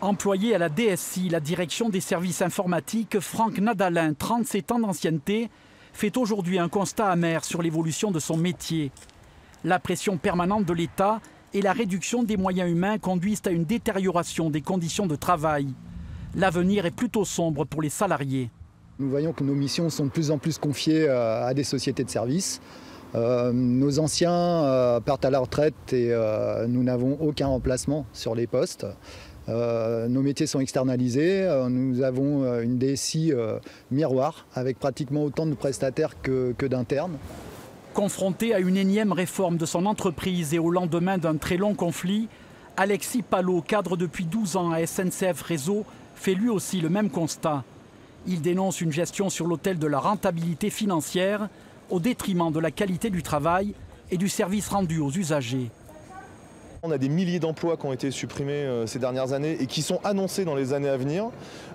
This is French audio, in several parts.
Employé à la DSI, la direction des services informatiques, Franck Nadalin, 37 ans d'ancienneté, fait aujourd'hui un constat amer sur l'évolution de son métier. La pression permanente de l'État et la réduction des moyens humains conduisent à une détérioration des conditions de travail. L'avenir est plutôt sombre pour les salariés. Nous voyons que nos missions sont de plus en plus confiées à des sociétés de services. Nos anciens partent à la retraite et nous n'avons aucun remplacement sur les postes. Nos métiers sont externalisés. Nous avons une DSI miroir avec pratiquement autant de prestataires que d'internes. Confronté à une énième réforme de son entreprise et au lendemain d'un très long conflit, Alexis Palot, cadre depuis 12 ans à SNCF Réseau, fait lui aussi le même constat. Il dénonce une gestion sur l'autel de la rentabilité financière au détriment de la qualité du travail et du service rendu aux usagers. On a des milliers d'emplois qui ont été supprimés ces dernières années et qui sont annoncés dans les années à venir.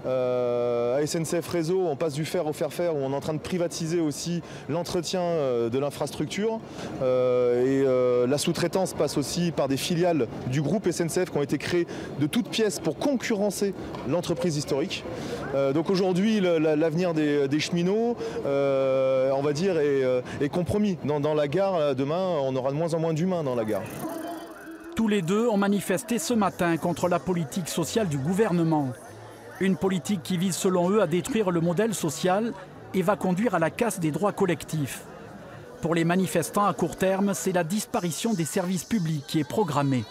À SNCF Réseau, on passe du fer au faire-faire, où on est en train de privatiser aussi l'entretien de l'infrastructure. La sous-traitance passe aussi par des filiales du groupe SNCF qui ont été créées de toutes pièces pour concurrencer l'entreprise historique. Donc aujourd'hui, l'avenir des cheminots, on va dire, est compromis. Dans la gare, demain, on aura de moins en moins d'humains dans la gare. Tous les deux ont manifesté ce matin contre la politique sociale du gouvernement. Une politique qui vise selon eux à détruire le modèle social et va conduire à la casse des droits collectifs. Pour les manifestants à court terme, c'est la disparition des services publics qui est programmée.